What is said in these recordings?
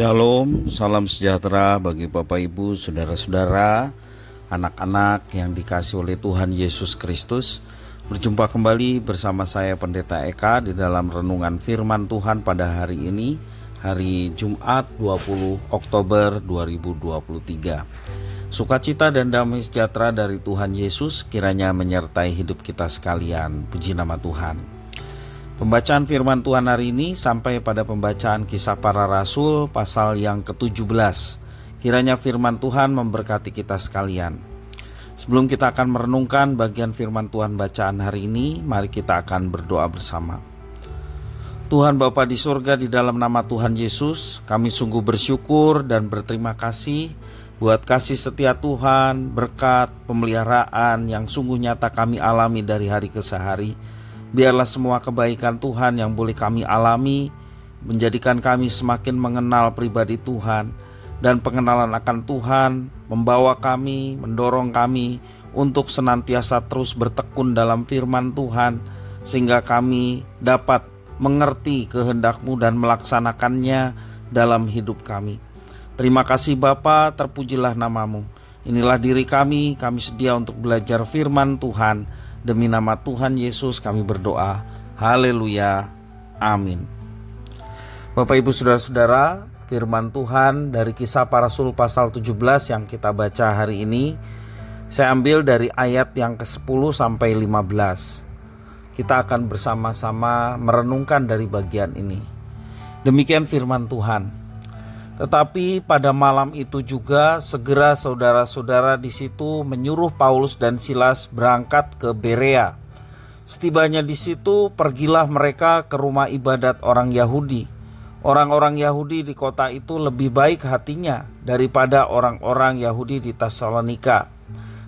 Shalom, salam sejahtera bagi Bapak Ibu, saudara-saudara, anak-anak yang dikasihi oleh Tuhan Yesus Kristus. Berjumpa kembali bersama saya Pendeta Eka di dalam renungan firman Tuhan pada hari ini, hari Jumat 20 Oktober 2023. Sukacita dan damai sejahtera dari Tuhan Yesus kiranya menyertai hidup kita sekalian. Puji nama Tuhan. Pembacaan firman Tuhan hari ini sampai pada pembacaan Kisah Para Rasul pasal yang ke-17. Kiranya firman Tuhan memberkati kita sekalian. Sebelum kita akan merenungkan bagian firman Tuhan bacaan hari ini, mari kita akan berdoa bersama. Tuhan Bapa di surga, di dalam nama Tuhan Yesus, kami sungguh bersyukur dan berterima kasih buat kasih setia Tuhan, berkat, pemeliharaan yang sungguh nyata kami alami dari hari ke hari. Biarlah semua kebaikan Tuhan yang boleh kami alami menjadikan kami semakin mengenal pribadi Tuhan, dan pengenalan akan Tuhan membawa kami, mendorong kami untuk senantiasa terus bertekun dalam firman Tuhan, sehingga kami dapat mengerti kehendak-Mu dan melaksanakannya dalam hidup kami. Terima kasih Bapa, terpujilah nama-Mu. Inilah diri kami sedia untuk belajar firman Tuhan. Demi nama Tuhan Yesus kami berdoa. Haleluya. Amin. Bapak Ibu saudara-saudara, firman Tuhan dari Kisah Para Rasul pasal 17 yang kita baca hari ini, saya ambil dari ayat yang ke-10 sampai 15. Kita akan bersama-sama merenungkan dari bagian ini. Demikian firman Tuhan. Tetapi pada malam itu juga segera saudara-saudara di situ menyuruh Paulus dan Silas berangkat ke Berea. Setibanya di situ, pergilah mereka ke rumah ibadat orang Yahudi. Orang-orang Yahudi di kota itu lebih baik hatinya daripada orang-orang Yahudi di Tesalonika,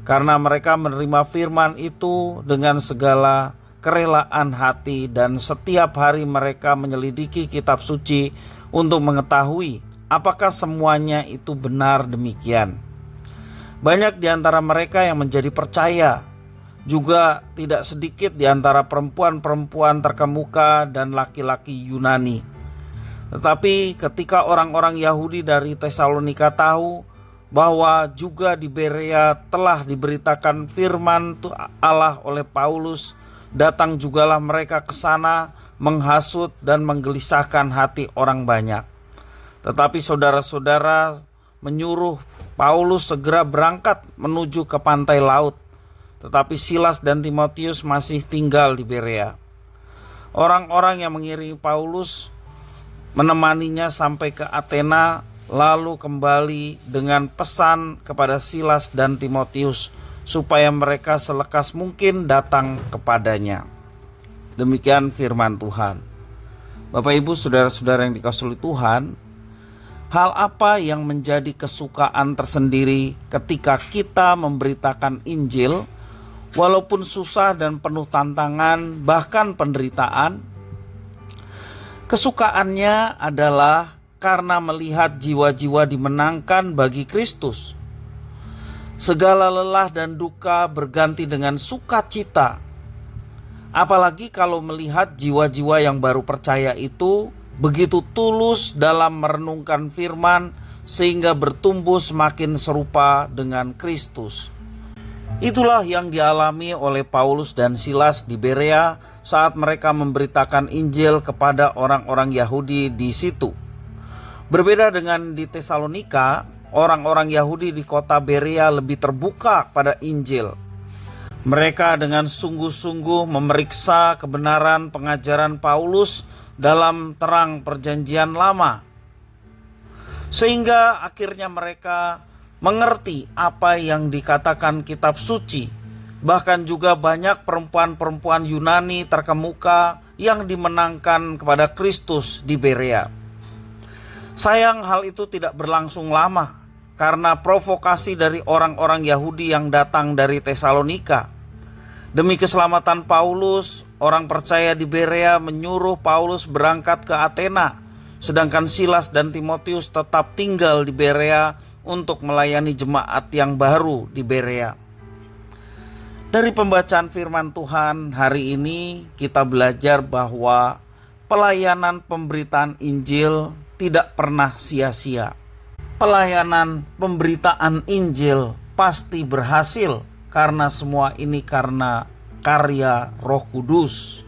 karena mereka menerima firman itu dengan segala kerelaan hati, dan setiap hari mereka menyelidiki kitab suci untuk mengetahui apakah semuanya itu benar demikian. Banyak di antara mereka yang menjadi percaya, juga tidak sedikit di antara perempuan-perempuan terkemuka dan laki-laki Yunani. Tetapi ketika orang-orang Yahudi dari Tesalonika tahu bahwa juga di Berea telah diberitakan firman Allah oleh Paulus, datang jugalah mereka ke sana menghasut dan menggelisahkan hati orang banyak. Tetapi saudara-saudara menyuruh Paulus segera berangkat menuju ke pantai laut. Tetapi Silas dan Timotius masih tinggal di Berea. Orang-orang yang mengiringi Paulus menemaninya sampai ke Athena, lalu kembali dengan pesan kepada Silas dan Timotius supaya mereka selekas mungkin datang kepadanya. Demikian firman Tuhan. Bapak Ibu saudara-saudara yang dikasihi Tuhan, hal apa yang menjadi kesukaan tersendiri ketika kita memberitakan Injil, walaupun susah dan penuh tantangan, bahkan penderitaan? Kesukaannya adalah karena melihat jiwa-jiwa dimenangkan bagi Kristus. Segala lelah dan duka berganti dengan sukacita. Apalagi kalau melihat jiwa-jiwa yang baru percaya itu begitu tulus dalam merenungkan firman, sehingga bertumbuh semakin serupa dengan Kristus. Itulah yang dialami oleh Paulus dan Silas di Berea saat mereka memberitakan Injil kepada orang-orang Yahudi di situ. Berbeda dengan di Tesalonika, orang-orang Yahudi di kota Berea lebih terbuka pada Injil. Mereka dengan sungguh-sungguh memeriksa kebenaran pengajaran Paulus dalam terang perjanjian lama, sehingga akhirnya mereka mengerti apa yang dikatakan kitab suci. Bahkan juga banyak perempuan-perempuan Yunani terkemuka yang dimenangkan kepada Kristus di Berea. Sayang hal itu tidak berlangsung lama karena provokasi dari orang-orang Yahudi yang datang dari Tesalonika. Demi keselamatan Paulus, orang percaya di Berea menyuruh Paulus berangkat ke Athena, sedangkan Silas dan Timotius tetap tinggal di Berea untuk melayani jemaat yang baru di Berea. Dari pembacaan firman Tuhan hari ini kita belajar bahwa pelayanan pemberitaan Injil tidak pernah sia-sia. Pelayanan pemberitaan Injil pasti berhasil karena semua ini karena karya Roh Kudus.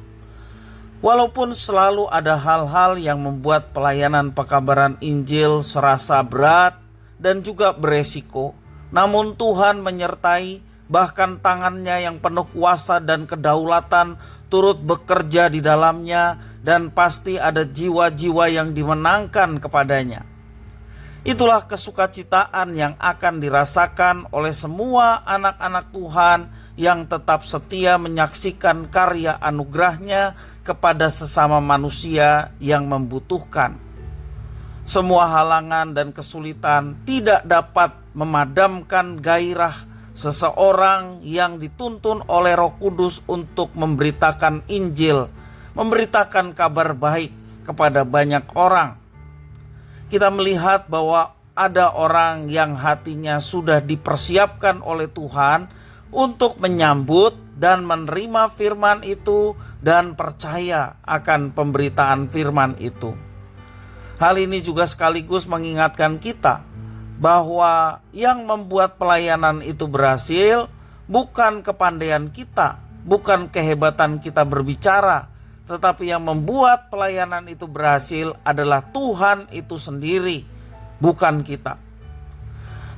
Walaupun selalu ada hal-hal yang membuat pelayanan pekabaran Injil serasa berat dan juga beresiko, namun Tuhan menyertai, bahkan tangannya yang penuh kuasa dan kedaulatan turut bekerja di dalamnya, dan pasti ada jiwa-jiwa yang dimenangkan kepadanya. Itulah kesukacitaan yang akan dirasakan oleh semua anak-anak Tuhan yang tetap setia menyaksikan karya anugerahnya kepada sesama manusia yang membutuhkan. Semua halangan dan kesulitan tidak dapat memadamkan gairah seseorang yang dituntun oleh Roh Kudus untuk memberitakan Injil, memberitakan kabar baik kepada banyak orang. Kita melihat bahwa ada orang yang hatinya sudah dipersiapkan oleh Tuhan untuk menyambut dan menerima firman itu dan percaya akan pemberitaan firman itu. Hal ini juga sekaligus mengingatkan kita bahwa yang membuat pelayanan itu berhasil bukan kepandaian kita, bukan kehebatan kita berbicara, tetapi yang membuat pelayanan itu berhasil adalah Tuhan itu sendiri, bukan kita.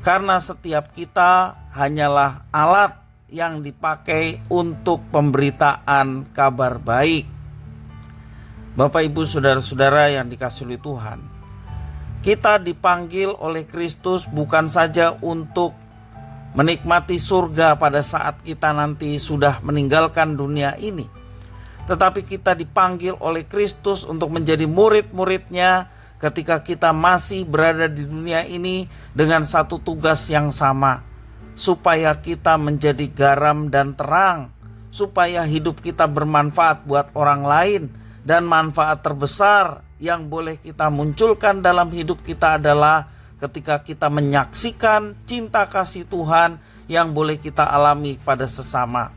Karena setiap kita hanyalah alat yang dipakai untuk pemberitaan kabar baik. Bapak, Ibu, saudara-saudara yang dikasihi oleh Tuhan, kita dipanggil oleh Kristus bukan saja untuk menikmati surga pada saat kita nanti sudah meninggalkan dunia ini, tetapi kita dipanggil oleh Kristus untuk menjadi murid-muridnya ketika kita masih berada di dunia ini dengan satu tugas yang sama, supaya kita menjadi garam dan terang, supaya hidup kita bermanfaat buat orang lain. Dan manfaat terbesar yang boleh kita munculkan dalam hidup kita adalah ketika kita menyaksikan cinta kasih Tuhan yang boleh kita alami pada sesama,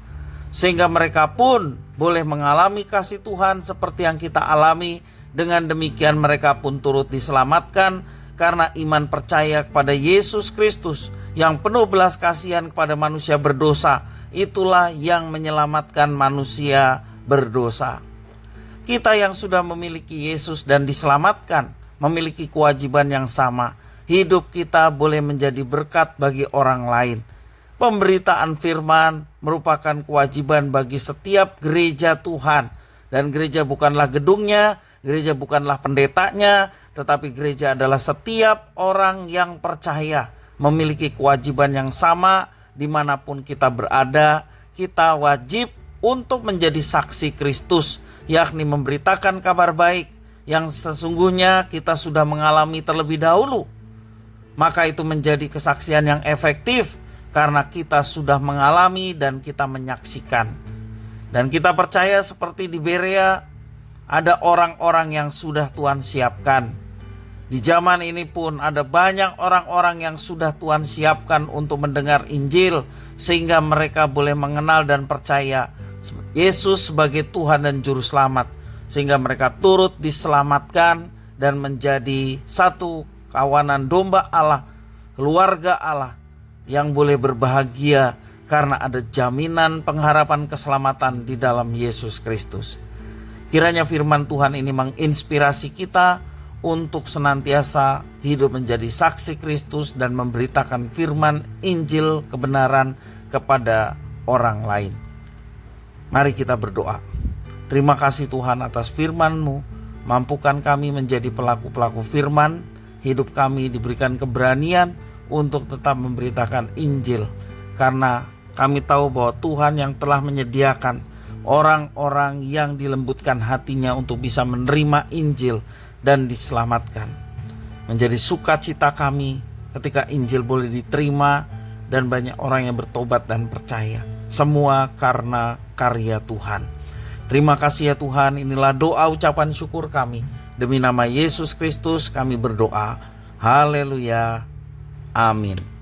sehingga mereka pun boleh mengalami kasih Tuhan seperti yang kita alami. Dengan demikian mereka pun turut diselamatkan karena iman percaya kepada Yesus Kristus yang penuh belas kasihan kepada manusia berdosa. Itulah yang menyelamatkan manusia berdosa. Kita yang sudah memiliki Yesus dan diselamatkan memiliki kewajiban yang sama. Hidup kita boleh menjadi berkat bagi orang lain. Pemberitaan firman merupakan kewajiban bagi setiap gereja Tuhan. Dan gereja bukanlah gedungnya, gereja bukanlah pendetanya, tetapi gereja adalah setiap orang yang percaya memiliki kewajiban yang sama. Dimanapun kita berada, kita wajib untuk menjadi saksi Kristus, yakni memberitakan kabar baik yang sesungguhnya kita sudah mengalami terlebih dahulu. Maka itu menjadi kesaksian yang efektif karena kita sudah mengalami dan kita menyaksikan. Dan kita percaya seperti di Berea, ada orang-orang yang sudah Tuhan siapkan. Di zaman ini pun ada banyak orang-orang yang sudah Tuhan siapkan untuk mendengar Injil, sehingga mereka boleh mengenal dan percaya Yesus sebagai Tuhan dan Juru Selamat, sehingga mereka turut diselamatkan dan menjadi satu kawanan domba Allah, keluarga Allah yang boleh berbahagia karena ada jaminan pengharapan keselamatan di dalam Yesus Kristus. Kiranya firman Tuhan ini menginspirasi kita untuk senantiasa hidup menjadi saksi Kristus dan memberitakan firman Injil kebenaran kepada orang lain. Mari kita berdoa. Terima kasih Tuhan atas firman-Mu. Mampukan kami menjadi pelaku-pelaku firman. Hidup kami diberikan keberanian untuk tetap memberitakan Injil. Karena kami tahu bahwa Tuhan yang telah menyediakan orang-orang yang dilembutkan hatinya untuk bisa menerima Injil dan diselamatkan. Menjadi sukacita kami ketika Injil boleh diterima dan banyak orang yang bertobat dan percaya. Semua karena karya Tuhan. Terima kasih ya Tuhan, inilah doa ucapan syukur kami. Demi nama Yesus Kristus kami berdoa. Haleluya. Amin.